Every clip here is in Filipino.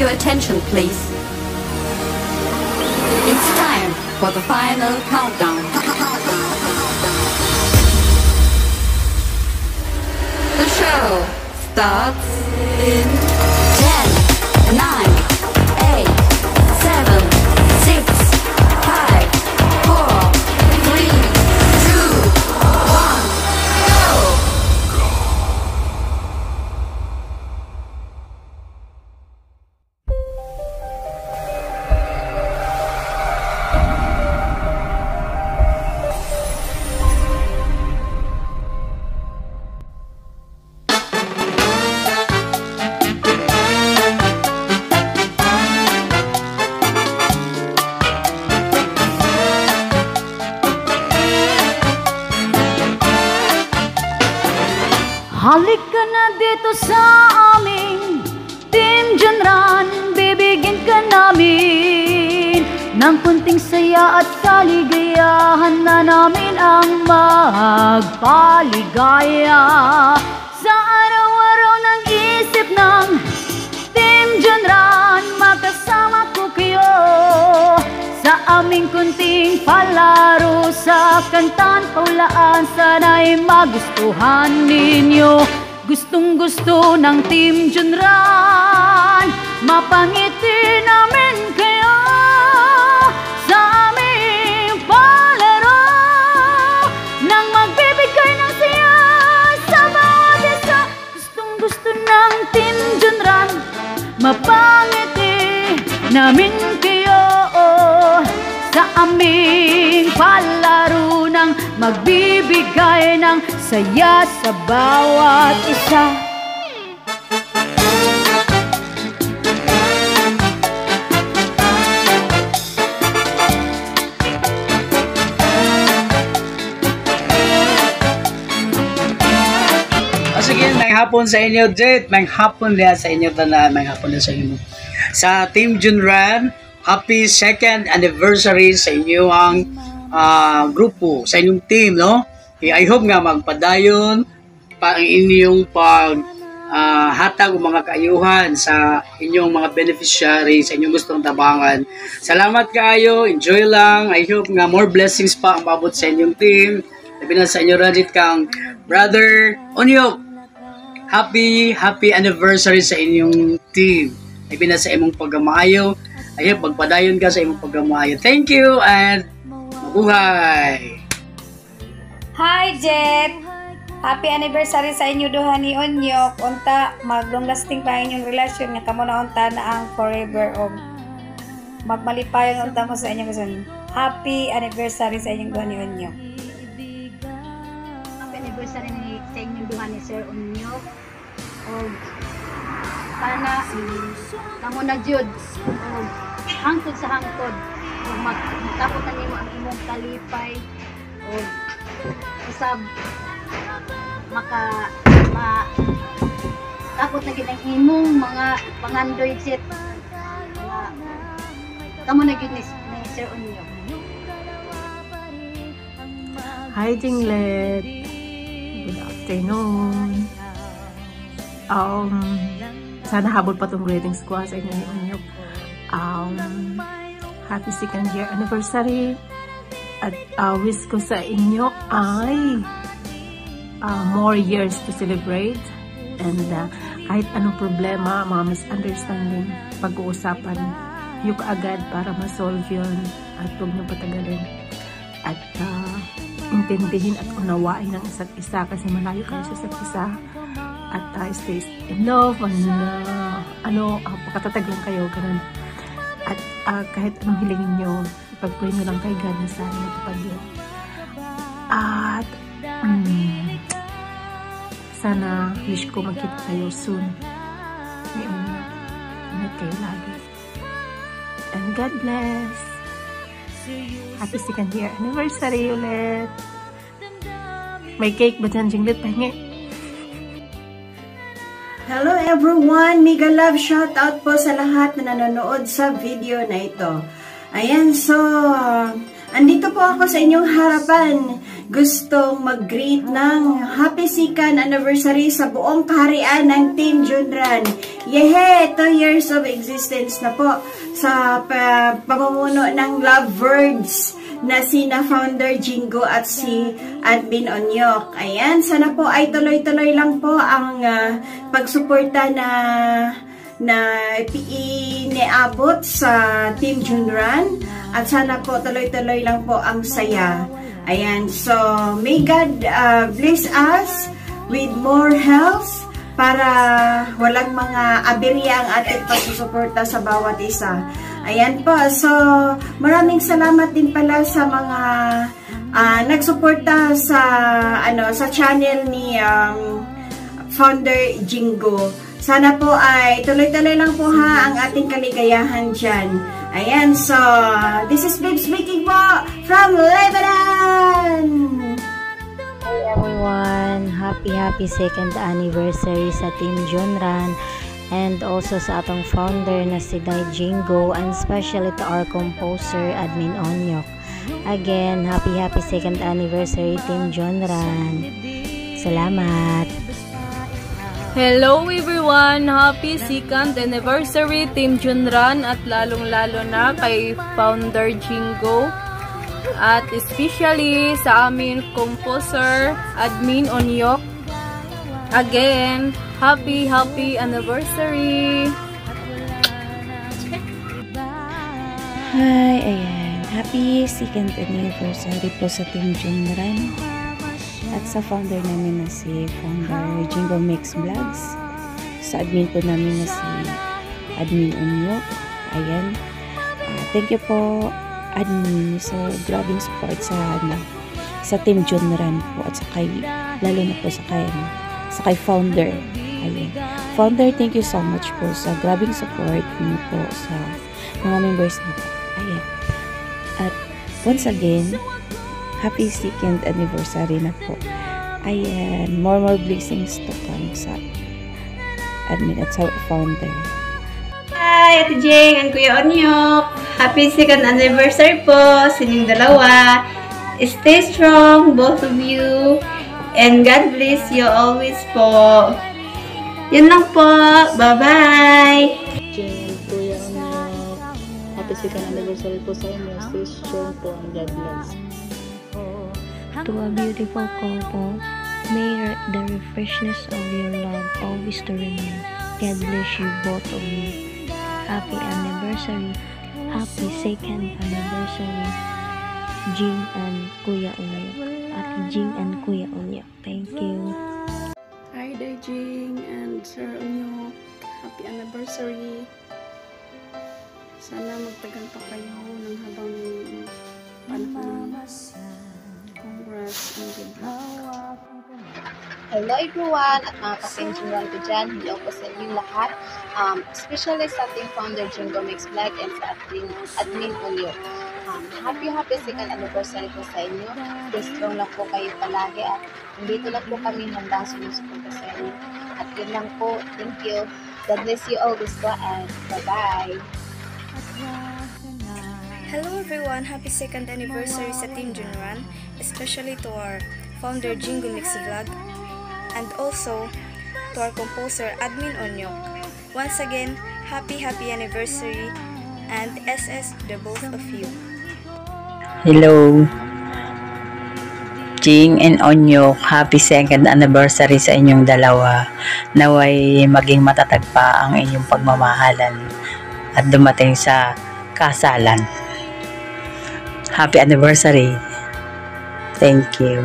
your attention, please. It's time for the final countdown. The show starts in 10, 9, 8, 7, 6, 5, 4, 3, 2, 1, go! Halika na dito sa aming Team Junran, bibigyan ka namin ng kunting saya at kaligayahan na namin ang magpaligaya. Sa araw-araw ng isip ng Team Junran, makasama ko kayo sa aming kunting palaro, sa kantan paulaan, sana'y magustuhan ninyo. Gustong gusto ng Team Junran, mapangiti namin kayo sa aming palaro, nang magbibigay ng siya sa bawat isa. Gustong gusto ng Team Junran, mapangiti namin kayo sa aming palaro, nang magbibigay ng saya sa bawat isa. Sige, may hapon sa inyo, Jet. May hapon niya sa inyo tanan. May hapon niya sa inyo. Sa Team Junran, happy 2nd anniversary sa inyong grupo, sa inyong team, no? I hope nga magpadayon pa ang inyong hatag o mga kaayuhan sa inyong mga beneficiary, sa inyong gustong tabangan. Salamat kaayo, enjoy lang. I hope nga more blessings pa ang mabot sa inyong team. Sabi na sa inyo, Radit, kang Brother Onyok. Happy anniversary sa inyong team. Sabi na sa imong paggamaayo. Ayun, magpadayon ka sa imong paggamaayo. Thank you and mabuhay! Hi, Jet! Happy anniversary sa inyo duha ni Onyok. Unta, mag-long lasting pa inyong relasyon nga kamo na unta na ang forever og magmalipayon unta mo sa inyo kasi happy anniversary sa inyong duha ni Onyok. Happy anniversary sa inyong duha ni Sir Onyok. Og sana kamo na jud og hangtod sa hangtod og magtapos na nimo ang imong kalipay og usab tapos na gid ang imong mga pangandoy, Jet. Kamo na gid ni Sir Onyok. Hi, Jinglet. Good afternoon. Sana habol pa tong greetings ko sa inyo ni Onyok. Happy 2nd year anniversary. At wish ko sa inyo ay more years to celebrate. And kahit anong problema, mga misunderstanding, pag-uusapan, yung agad para ma-solve yun at huwag nyo patagalin. At intindihin at unawain ng isa't isa kasi malayo kayo sa isa't isa. At stay in love, pagkatatag lang kayo, ganun. At kahit anong hilingin nyo, ipag-pray nyo lang kay God na sana matupad yun. At sana wish ko magkita tayo soon. Ngayon, ingat kayo lagi. And God bless. Happy 2nd year anniversary ulit. May cake ba dyan, Jinglet? Pahingi. Hello everyone! Mega love shoutout po sa lahat na nanonood sa video na ito. Ayan, so andito po ako sa inyong harapan gustong mag-greet ng happy second anniversary sa buong kaharian ng Team Junran. Yehe! 2 years of existence na po sa pamumuno ng Love Words na sina Founder Jingo at si Admin Onyok. Ayan, sana po ay tuloy-tuloy lang po ang pagsuporta na iniabot sa Team Junran at sana po tuloy-tuloy lang po ang saya. Ayan, so may God bless us with more health para walang mga aberya ang ating pagsusuporta sa bawat isa. Ayan po, so maraming salamat din pala sa mga nagsuporta sa channel ni Founder Jingo. Sana po ay tuloy-tuloy lang po ha ang ating kaligayahan dyan. Ayan, so this is Babe speaking po from Lebanon! Hey everyone! Happy second anniversary sa Team Junran and also sa atong founder na si Dai Jingo, and especially to our composer Admin Onyok. Again, happy second anniversary Team Junran. Salamat! Hello everyone! Happy second anniversary Team Junran at lalong-lalo na kay Founder Jingo at especially sa aming composer Admin Onyok. Again, happy anniversary! Hi! Ayan, happy second anniversary po sa Team Junran at sa founder namin na si Founder Jingo Mix Vlogs, sa admin po namin na si Admin Onyok. Ayan, thank you po admin sa grabing support sa Team Junran po at sa kay, lalo na po sa kay founder. Ayan, founder, thank you so much po sa grabing support niyo po sa mga members niyo po. Ayan, at once again, happy second anniversary na po. Ayan, more blessings to come sa admin at sa founder. Hi, Ate Jing and Kuya Onyok. Happy second anniversary po sa inyong dalawa. Stay strong, both of you. And God bless you always po. Yun lang po. Bye-bye. Jing and Kuya Onyok, happy second anniversary po sa inyo. Stay strong po and God bless. To a beautiful couple, may the refreshness of your love always to remain. God bless you both of you. Happy anniversary. Happy second anniversary, Jing and Kuya Onyok. Ate Jing and Kuya Onyok. Thank you. Hi there, Jing and Sir Onyok. Happy anniversary. Sana magtagal pa kayo ng habang panahon. Congrats and good luck. Hello everyone at mga ka-Team ko dyan. Hello po sa inyong lahat. Especially sa ating founder Jingo Mix Vlog and sa ating admin Onyok. Happy second anniversary po sa inyo. Stay strong lang po kayo palagi at nandito lang po kami handang sumusuporta sa inyo. At yun lang po. Thank you. God bless you always po and bye-bye. Hello everyone, happy second anniversary sa Team Junran, especially to our founder Jingo Mix Vlog and also to our composer Admin Onyok. Once again, happy anniversary and SS the both of you. Hello Jing and Onyok, happy second anniversary sa inyong dalawa. Naway maging matatag pa ang inyong pagmamahalan at dumating sa kasalan. Happy anniversary. Thank you.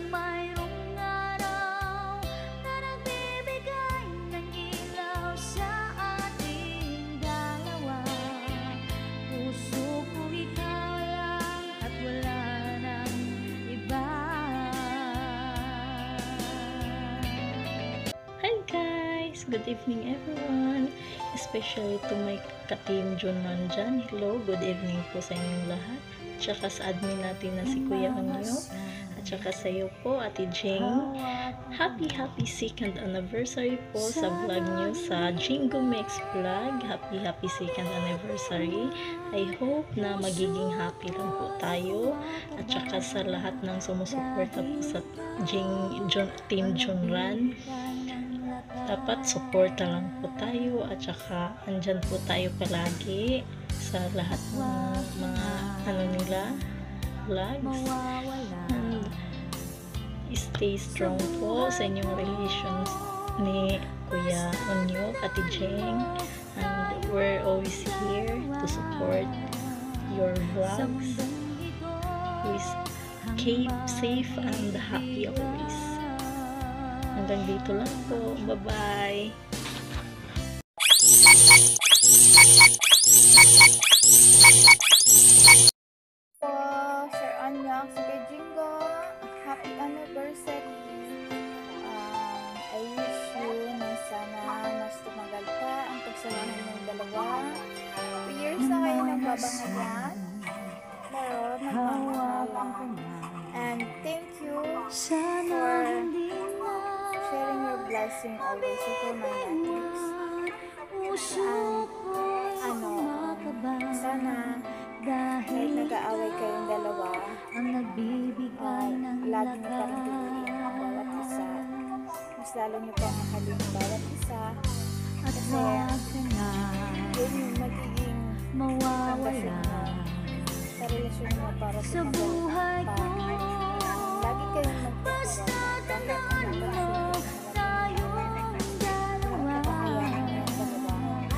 Mayroong araw na nagbibigay ng ilaw sa Good evening everyone. Especially to my ka-team Junran dyan. Hello, good evening po sa inyong lahat. Tsaka sa admin natin na si Kuya Onyo. At tsaka sa iyo po, Ate Jane. Happy second anniversary po sa vlog nyo sa Jingo Mix Vlog. Happy second anniversary. I hope na magiging happy lang po tayo. At tsaka sa lahat ng sumusuporta po sa Team Junran. Dapat suporta lang po tayo at saka andyan po tayo palagi sa lahat ng mga vlogs, and stay strong po sa inyong relations ni Kuya Onyo, Ate Jeng, and we're always here to support your vlogs. Please keep safe and happy always. Hanggang dito lang po. Bye-bye! Po, Sir Anyang, si Kuya Jingo, happy anniversary. I wish you na sana mas tumagal pa ang pagsamahan ng dalawa. 2 years na kayo nagbabangayan, pero nagmamahalan. And thank you for sharing your blessing always for my Netflix. And sana kahit nag-aaway kayong dalawa, lagi niyo pa rin piliin ang bawat isa. Mas lalo niyo pa mahalin ang bawat isa. Kasi yun yung magiging pagkasin mo sa relasyon mo para tumagal pa. Lagi kayong magtutulungan kahit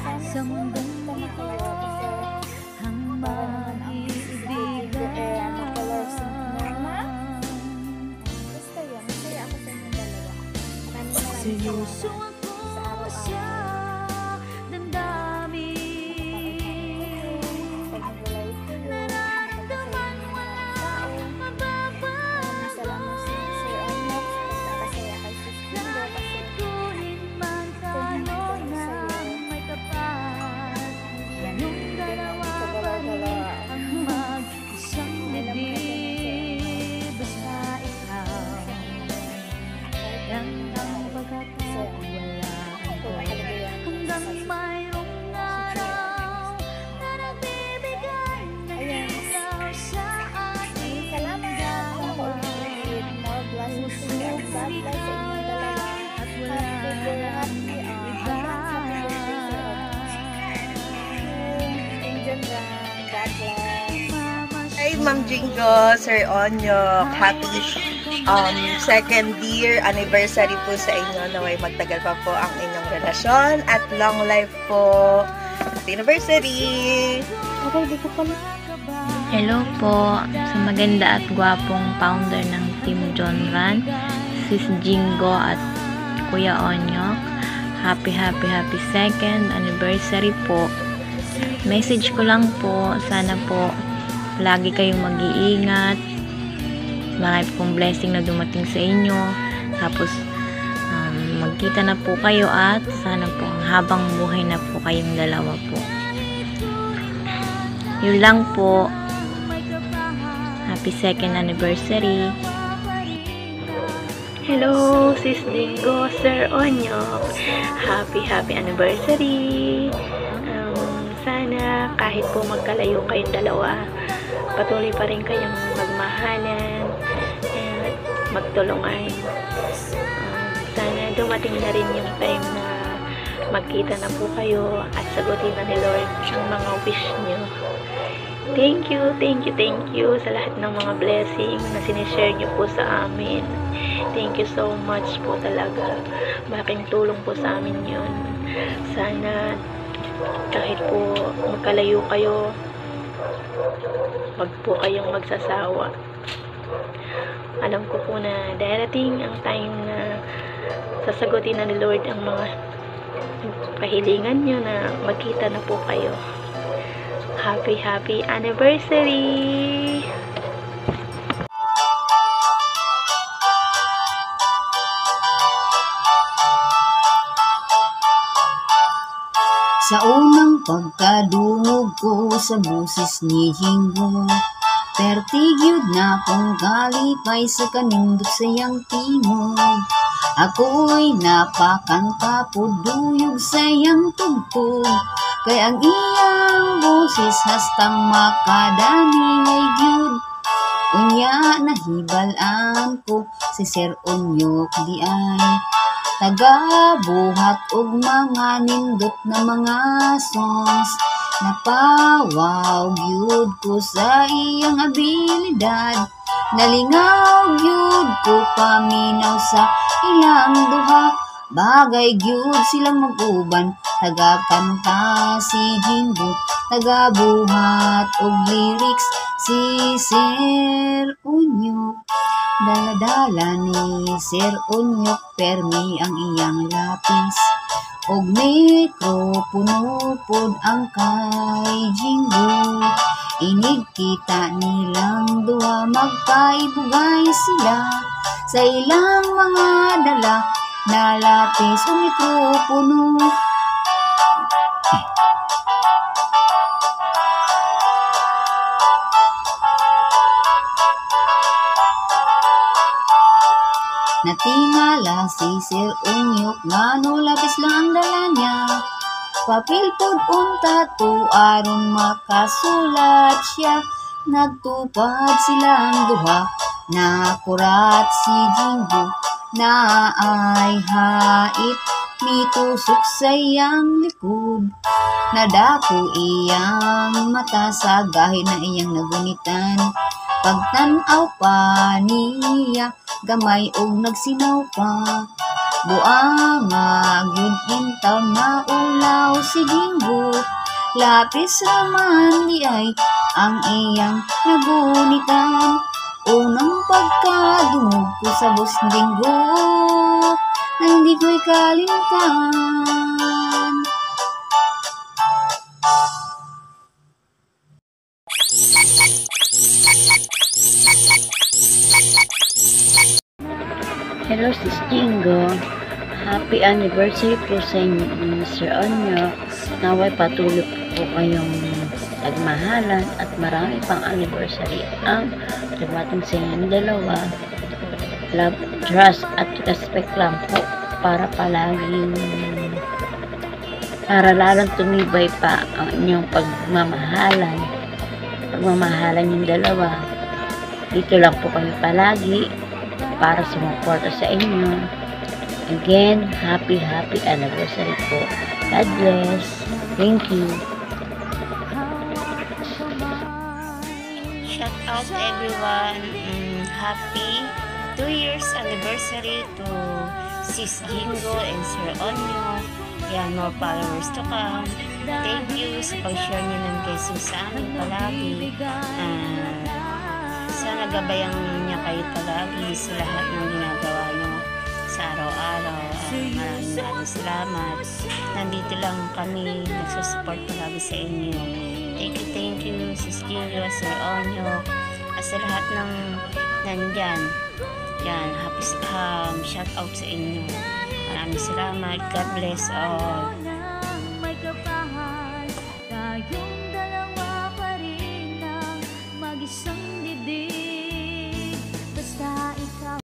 ano sa mundong kayo kasi para naman ang magka-losing norma. Basta yun, masaya ako sa inyong dalawa. Maraming salamat sa araw-araw. Hi, Ma'am Jingo, Sir Onyo, happy second year anniversary po sa inyo. Naway magtagal pa po ang inyong relasyon at long life po. Happy anniversary! Hello po sa maganda at gwapong founder ng Team Junran, Sis Jingo at Kuya Onyok. Happy second anniversary po. Message ko lang po, sana po lagi kayong mag-iingat. Marami pong blessing na dumating sa inyo. Tapos magkita na po kayo at sana po habang buhay na po kayong dalawa po. Yun lang po. Happy second anniversary. Hello, Sis Jingo, Sir Onyok. Happy anniversary. Sana kahit po magkalayo kayong dalawa, patuloy pa rin kayong magmahalan at magtulungan. Sana dumating na rin yung time na magkita na po kayo at sagutin na ni Lord ang mga wish nyo. Thank you sa lahat ng mga blessing na sinishare nyo po sa amin. Thank you so much po talaga. Malaking tulong po sa amin yun. Sana kahit po magkalayo kayo, wag po kayong magsasawa. Alam ko po na darating ang time na sasagutin na ni Lord ang mga kahilingan nyo na magkita na po kayo. Happy anniversary! Sa unang pagkadungog ko sa busis ni Jingo, pertigyod na kong kalipay sa kanindot sayang timog. Ako'y napakanta po duyog sayang tugtog, kay ang iyang busis hastang makadaning ay gyud. Unya nahibalaan ko si Sir Onyok di ay tagabuhat og mga nindot na mga songs. Napawaw gyud ko sa iyang abilidad, nalingaw gyud ko paminaw sa ilang duha. Bagay gyud silang mag-uban, tagakanta si Jingo, tagabuhat og lyrics si Sir Onyok. Daladala ni Sir Onyok, permi ang iyang lapis, og mikropono pod ang kay Jingo. Inig kita nilang duha, magkaibugay sila sa ilang mga dala na lapis o mikropono. Natingala si Sir Onyok, ngano lapis lang ang dala niya. Papel pod unta to aron makasulat siya. Nagtupad silang duha, nakurat si Jingo na ay hait, mitusok sa iyang likod. Nadako iyang mata sa gahi na iyang nagunitan. Pagtanaw pa niya, gamay og nagsinaw pa. Buanga gyud intaw na ulaw si Jingo, lapis raman di ay ang iyang nagunitan. Unang pagkadungog ko sa bus Jingo, na hindi ko'y kalimtan. Hello, Sis Jingo. Happy anniversary po sa inyo, Mr. Onyok. Naway patuloy po kayong nagmahalan at marami pang anniversary ang dumating sa inyong dalawa. Love, trust at respect lang po para lalong tumibay pa ang inyong pagmamahalan yung dalawa. Dito lang po kami palagi para sumuporta sa inyo. Again, happy anniversary po. God bless. Thank you. Shout out everyone. Happy 2 years anniversary to Sis Jingo and Sir Onyok. Yan, more followers to come. Thank you sa pag-share niyo ng blessings sa amin palagi. Sana gabayan niya kayo palagi sa lahat ng ginagawa niyo sa araw-araw. Maraming salamat. Nandito lang kami nagsusupport palagi sa inyo. Thank you, Sis Jingo, Sir Onyok, at sa lahat ng nandyan. Yan, happy shout out sa inyo. Maraming salamat. God bless all.